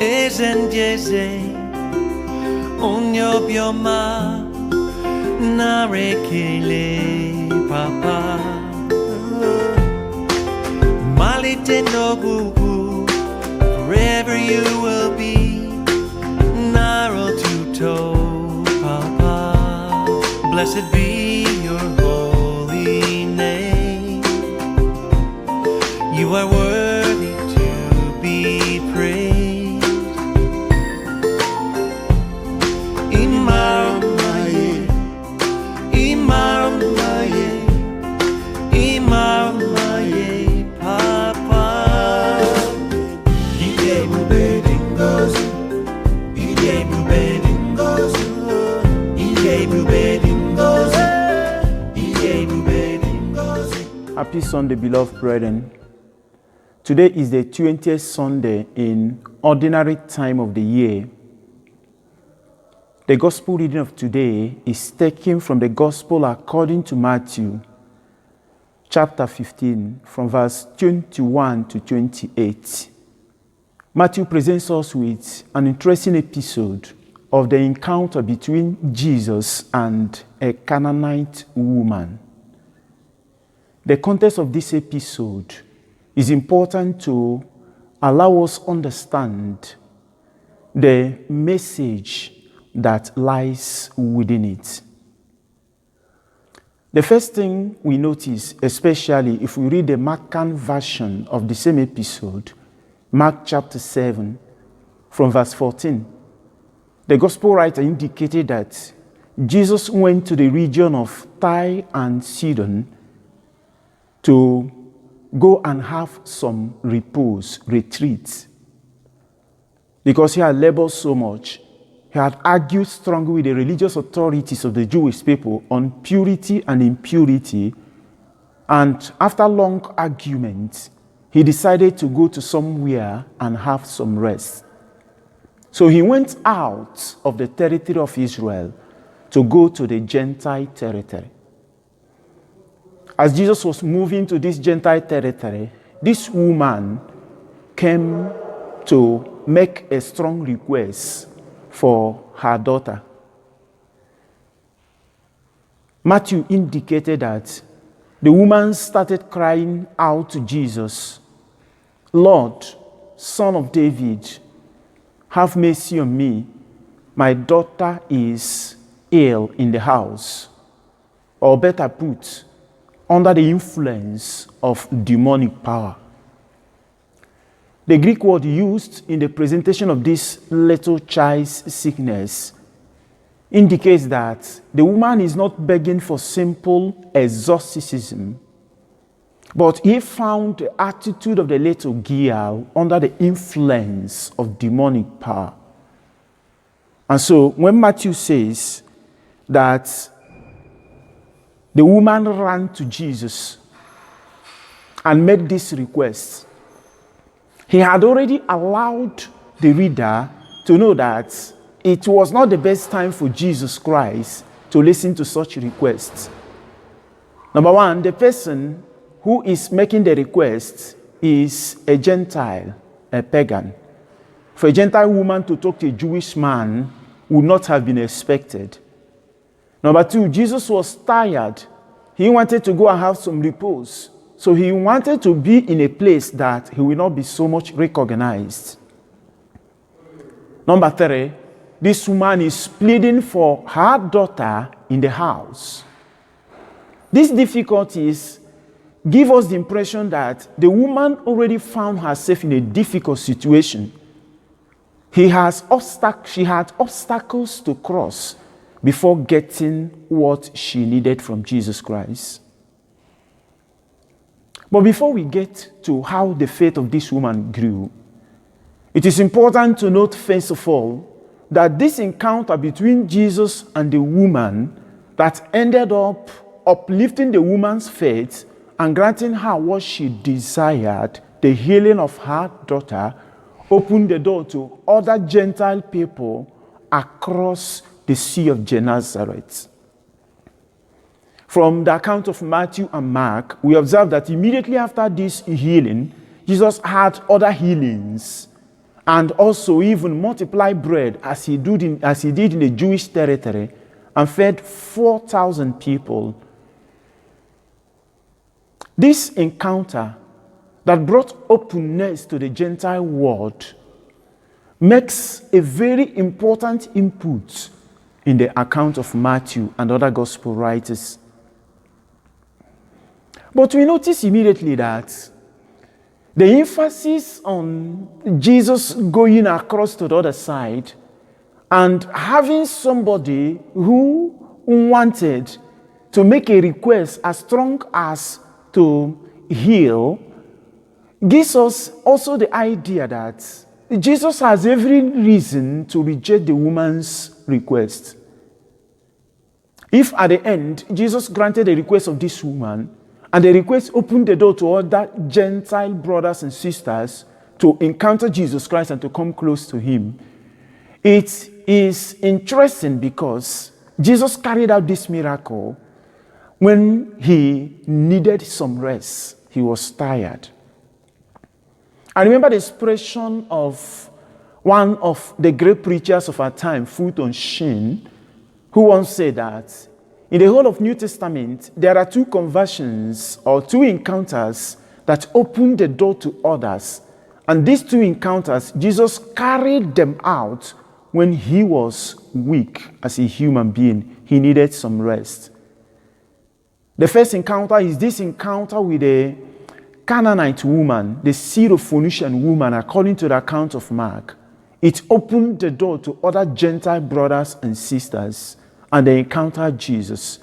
ezenjeze onyobioma narekele papa malite nogugu forever you will be narotuto papa blessed be your holy name you are worthy to be praised Imamaye papa Happy Sunday, beloved brethren. Today is the 20th Sunday in ordinary time of the year. The gospel reading of today is taken from the gospel according to Matthew, chapter 15, from verse 21 to 28. Matthew presents us with an interesting episode of the encounter between Jesus and a Canaanite woman. The context of this episode is important to allow us understand the message that lies within it. The first thing we notice, especially if we read the Markan version of the same episode, Mark chapter 7, from verse 14, the gospel writer indicated that Jesus went to the region of Tyre and Sidon to go and have some repose, retreat. Because he had labored so much, he had argued strongly with the religious authorities of the Jewish people on purity and impurity. And after long arguments, he decided to go to somewhere and have some rest. So he went out of the territory of Israel to go to the Gentile territory. As Jesus was moving to this Gentile territory, this woman came to make a strong request for her daughter. Matthew indicated that the woman started crying out to Jesus, "Lord, Son of David, have mercy on me. My daughter is ill in the house." Or better put, under the influence of demonic power. The Greek word used in the presentation of this little child's sickness indicates that the woman is not begging for simple exorcism, but he found the attitude of the little girl under the influence of demonic power. And so when Matthew says that the woman ran to Jesus and made this request, he had already allowed the reader to know that it was not the best time for Jesus Christ to listen to such requests. Number one, the person who is making the request is a Gentile, a pagan. For a Gentile woman to talk to a Jewish man would not have been expected. Number two, Jesus was tired. He wanted to go and have some repose. So he wanted to be in a place that he will not be so much recognized. Number three, this woman is pleading for her daughter in the house. These difficulties give us the impression that the woman already found herself in a difficult situation. She had obstacles to cross before getting what she needed from Jesus Christ. But before we get to how the faith of this woman grew, it is important to note, first of all, that this encounter between Jesus and the woman that ended up uplifting the woman's faith and granting her what she desired, the healing of her daughter, opened the door to other Gentile people across the Sea of Gennesaret. From the account of Matthew and Mark, we observe that immediately after this healing, Jesus had other healings and also even multiply bread as he did in the Jewish territory and fed 4,000 people. This encounter that brought openness to the Gentile world makes a very important input in the account of Matthew and other gospel writers. But we notice immediately that the emphasis on Jesus going across to the other side and having somebody who wanted to make a request as strong as to heal gives us also the idea that Jesus has every reason to reject the woman's request. If at the end Jesus granted the request of this woman, and the request opened the door to other Gentile brothers and sisters to encounter Jesus Christ and to come close to him, it is interesting because Jesus carried out this miracle when he needed some rest. He was tired. I remember the expression of one of the great preachers of our time, Fulton Sheen, who once said that in the whole of New Testament, there are two conversions or two encounters that open the door to others. And these two encounters, Jesus carried them out when he was weak as a human being. He needed some rest. The first encounter is this encounter with a Canaanite woman, the Syrophoenician woman, according to the account of Mark. It opened the door to other Gentile brothers and sisters, and they encountered Jesus.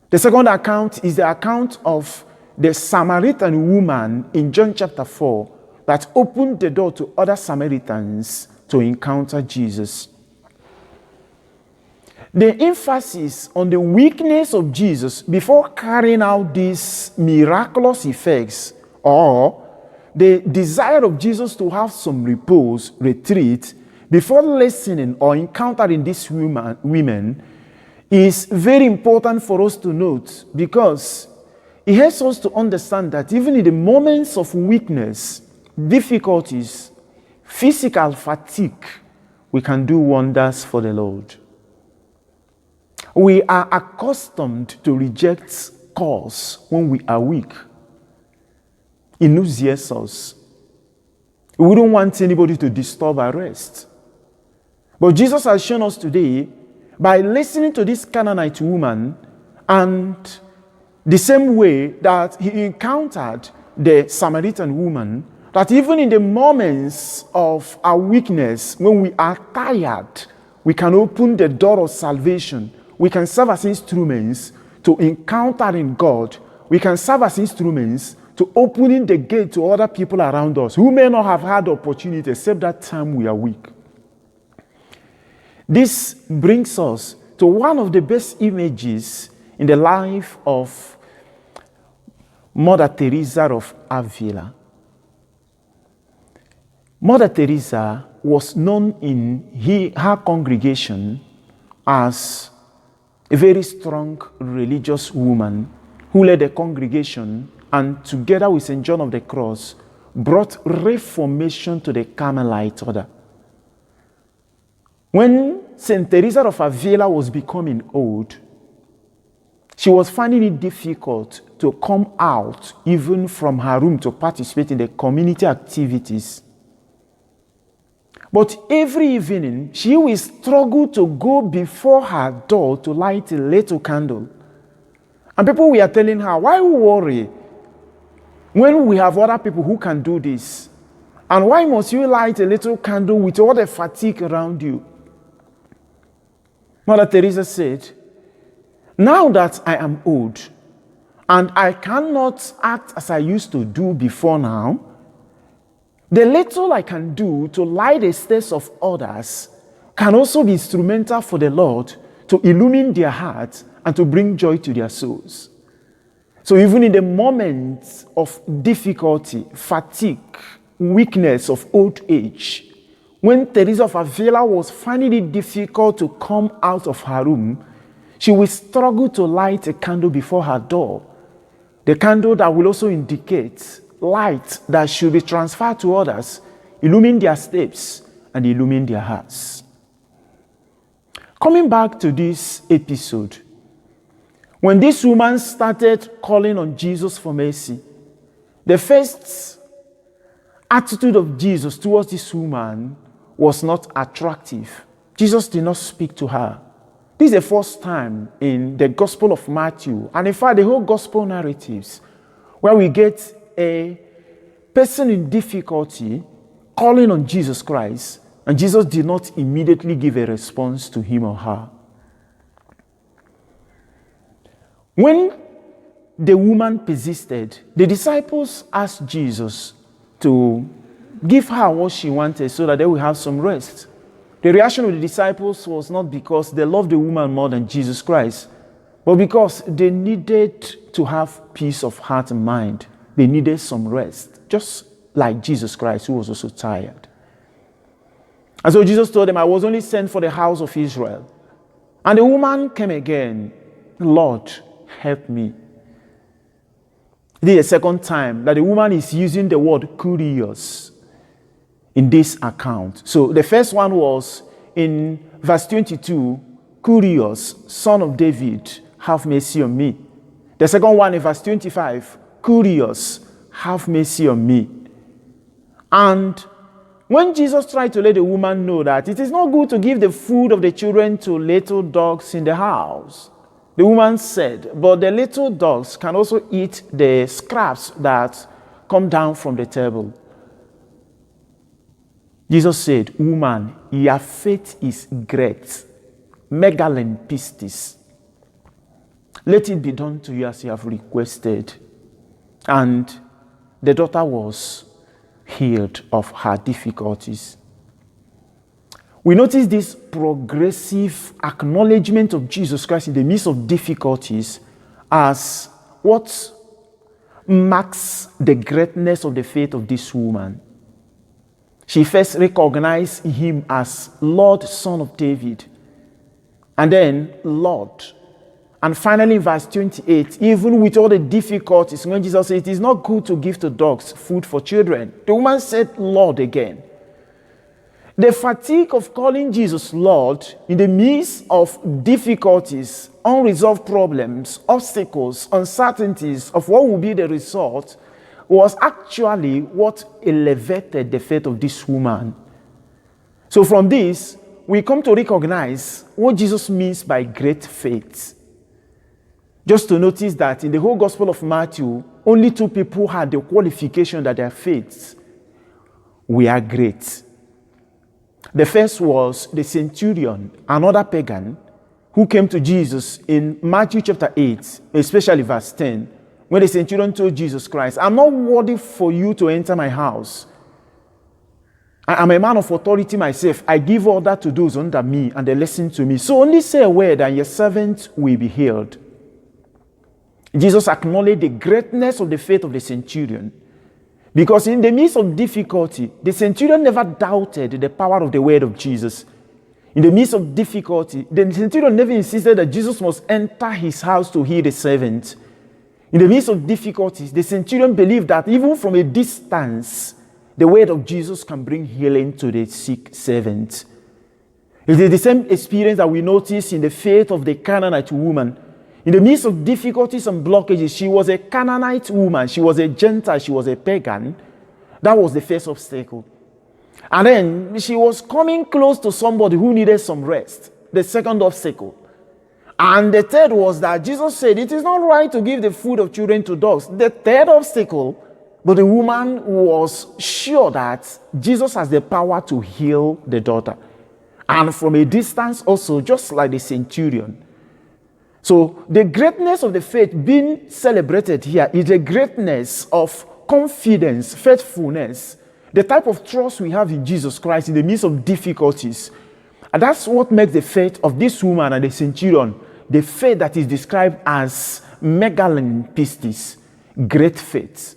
The second account is the account of the Samaritan woman in John chapter 4 that opened the door to other Samaritans to encounter Jesus. The emphasis on the weakness of Jesus before carrying out these miraculous effects, or the desire of Jesus to have some repose, retreat, before listening or encountering these women, is very important for us to note, because it helps us to understand that even in the moments of weakness, difficulties, physical fatigue, we can do wonders for the Lord. We are accustomed to reject calls when we are weak. It nauseates us. We don't want anybody to disturb our rest. But Jesus has shown us today, by listening to this Canaanite woman, and the same way that he encountered the Samaritan woman, that even in the moments of our weakness, when we are tired, we can open the door of salvation. We can serve as instruments to encountering God. We can serve as instruments to opening the gate to other people around us who may not have had opportunity except that time we are weak. This brings us to one of the best images in the life of Mother Teresa of Avila. Mother Teresa was known in her congregation as a very strong religious woman who led a congregation and, together with St. John of the Cross, brought reformation to the Carmelite order. When St. Teresa of Avila was becoming old, she was finding it difficult to come out even from her room to participate in the community activities. But every evening, she will struggle to go before her door to light a little candle. And people were telling her, why worry when we have other people who can do this? And why must you light a little candle with all the fatigue around you? Mother Teresa said, now that I am old and I cannot act as I used to do before now, the little I can do to light the steps of others can also be instrumental for the Lord to illumine their hearts and to bring joy to their souls. So even in the moments of difficulty, fatigue, weakness of old age, when Teresa of Avila was finding it difficult to come out of her room, she will struggle to light a candle before her door. The candle that will also indicate light that should be transferred to others illumine their steps, and illumine their hearts. Coming back to this episode, when this woman started calling on Jesus for mercy, the first attitude of Jesus towards this woman was not attractive. Jesus did not speak to her. This is the first time in the Gospel of Matthew, and in fact, the whole Gospel narratives, where we get a person in difficulty calling on Jesus Christ, and Jesus did not immediately give a response to him or her. When the woman persisted, the disciples asked Jesus to give her what she wanted so that they will have some rest. The reaction of the disciples was not because they loved the woman more than Jesus Christ, but because they needed to have peace of heart and mind. They needed some rest, just like Jesus Christ, who was also tired. And so Jesus told them, I was only sent for the house of Israel. And the woman came again, Lord, help me. This is the second time that the woman is using the word kurios in this account. So the first one was in verse 22, kurios, son of David, have mercy on me. The second one in verse 25, kurios, have mercy on me. And when Jesus tried to let the woman know that it is not good to give the food of the children to little dogs in the house, the woman said, but the little dogs can also eat the scraps that come down from the table. Jesus said, woman, your faith is great. Megalon pistis. Let it be done to you as you have requested. And the daughter was healed of her difficulties. We notice this progressive acknowledgement of Jesus Christ in the midst of difficulties as what marks the greatness of the faith of this woman. She first recognized him as Lord, Son of David, and then Lord. And finally, in verse 28, even with all the difficulties, when Jesus said, it is not good to give to dogs food for children, the woman said, Lord again. The fatigue of calling Jesus Lord in the midst of difficulties, unresolved problems, obstacles, uncertainties of what will be the result was actually what elevated the faith of this woman. So from this, we come to recognize what Jesus means by great faith. Just to notice that in the whole Gospel of Matthew, only 2 people had the qualification that their faiths were great. The first was the centurion, another pagan, who came to Jesus in Matthew chapter 8, especially verse 10, when the centurion told Jesus Christ, I'm not worthy for you to enter my house. I'm a man of authority myself. I give order to those under me, and they listen to me. So only say a word, and your servant will be healed. Jesus acknowledged the greatness of the faith of the centurion, because in the midst of difficulty, the centurion never doubted the power of the word of Jesus. In the midst of difficulty, the centurion never insisted that Jesus must enter his house to heal the servant. In the midst of difficulties, the centurion believed that even from a distance, the word of Jesus can bring healing to the sick servant. It is the same experience that we notice in the faith of the Canaanite woman. In the midst of difficulties and blockages, she was a Canaanite woman. She was a Gentile. She was a pagan. That was the first obstacle. And then she was coming close to somebody who needed some rest. The second obstacle. And the third was that Jesus said, it is not right to give the food of children to dogs. The third obstacle, but the woman was sure that Jesus has the power to heal the daughter. And from a distance also, just like the centurion. So the greatness of the faith being celebrated here is the greatness of confidence, faithfulness, the type of trust we have in Jesus Christ in the midst of difficulties. And that's what makes the faith of this woman and the centurion the faith that is described as megalon pistis, great faith.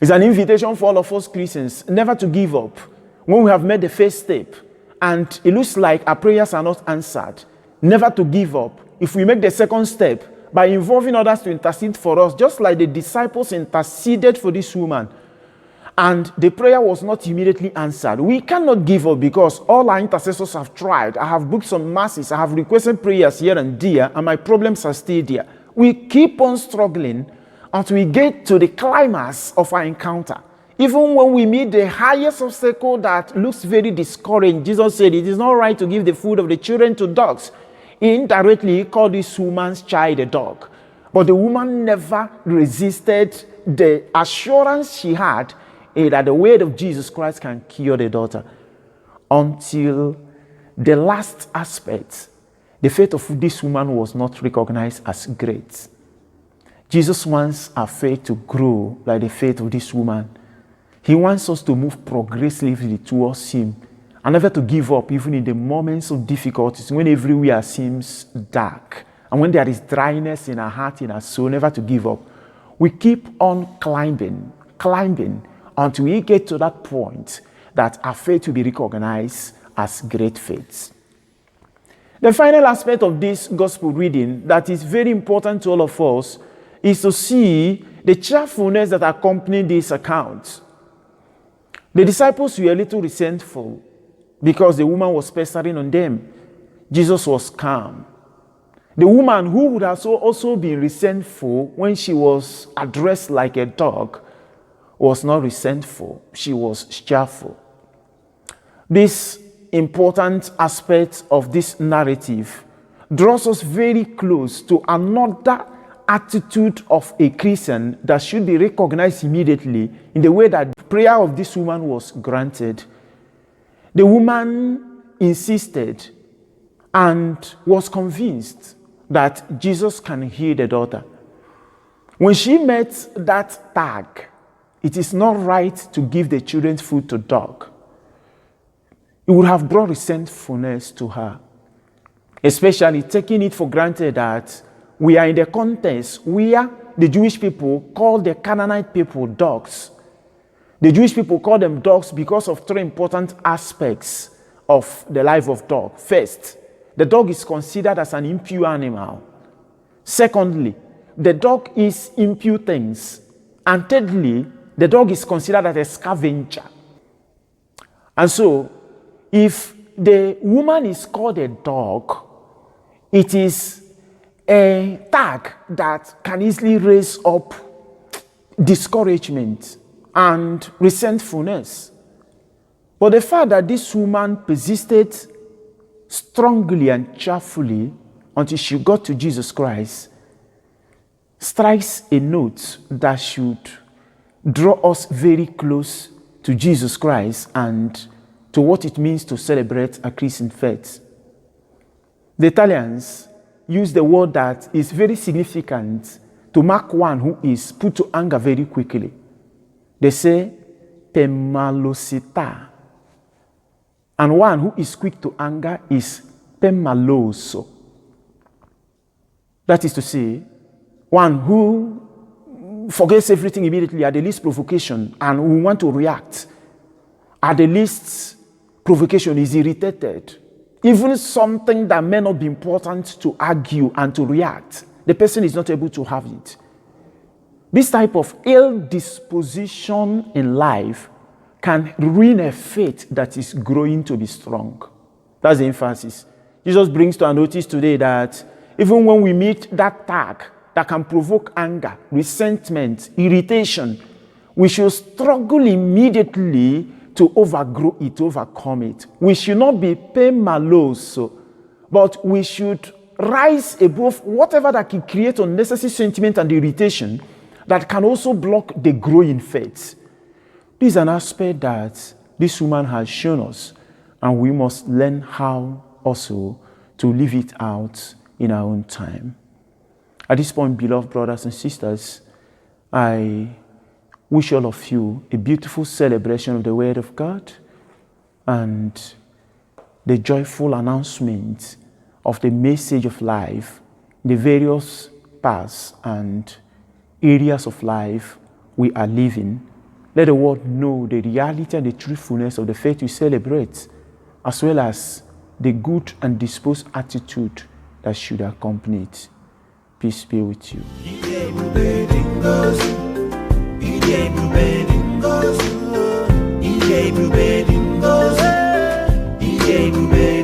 It's an invitation for all of us Christians never to give up when we have made the first step and it looks like our prayers are not answered. Never to give up. If we make the second step by involving others to intercede for us, just like the disciples interceded for this woman, and the prayer was not immediately answered. We cannot give up because all our intercessors have tried. I have booked some masses. I have requested prayers here and there, and my problems are still there. We keep on struggling until we get to the climax of our encounter. Even when we meet the highest obstacle that looks very discouraging, Jesus said it is not right to give the food of the children to dogs. Indirectly, he called this woman's child a dog. But the woman never resisted the assurance she had that the word of Jesus Christ can cure the daughter. Until the last aspect, the faith of this woman was not recognized as great. Jesus wants our faith to grow like the faith of this woman. He wants us to move progressively towards him and never to give up even in the moments of difficulties, when everywhere seems dark and when there is dryness in our heart, in our soul, never to give up. We keep on climbing until we get to that point that our faith will be recognized as great faith. The final aspect of this gospel reading that is very important to all of us is to see the cheerfulness that accompanied this account. The disciples were a little resentful because the woman was pestering on them. Jesus was calm. The woman who would have also been resentful when she was addressed like a dog was not resentful. She was cheerful. This important aspect of this narrative draws us very close to another attitude of a Christian that should be recognized immediately in the way that the prayer of this woman was granted. The woman insisted and was convinced that Jesus can heal the daughter. When she met that tag, it is not right to give the children's food to dog, it would have brought resentfulness to her, especially taking it for granted that we are in the context where the Jewish people call the Canaanite people dogs. The Jewish people call them dogs because of three important aspects of the life of dog. First, the dog is considered as an impure animal. Secondly, the dog eats impure things. And thirdly, the dog is considered as a scavenger. And so, if the woman is called a dog, it is a tag that can easily raise up discouragement and resentfulness. But the fact that this woman persisted strongly and cheerfully until she got to Jesus Christ strikes a note that should draw us very close to Jesus Christ and to what it means to celebrate a Christian faith. The Italians use the word that is very significant to mark one who is put to anger very quickly. They say, permalosità. And one who is quick to anger is permaloso. That is to say, one who forgets everything immediately at the least provocation and who want to react. At the least provocation is irritated. Even something that may not be important to argue and to react, the person is not able to have it. This type of ill disposition in life can ruin a faith that is growing to be strong. That's the emphasis. Jesus brings to our notice today that even when we meet that tag that can provoke anger, resentment, irritation, we should struggle immediately to overgrow it, to overcome it. We should not be permaloso, but we should rise above whatever that can create unnecessary sentiment and irritation that can also block the growing faith. This is an aspect that this woman has shown us, and we must learn how also to live it out in our own time. At this point, beloved brothers and sisters, I wish all of you a beautiful celebration of the Word of God and the joyful announcement of the message of life, the various paths and areas of life we are living. Let the world know the reality and the truthfulness of the faith we celebrate, as well as the good and disposed attitude that should accompany it. Peace be with you. ebube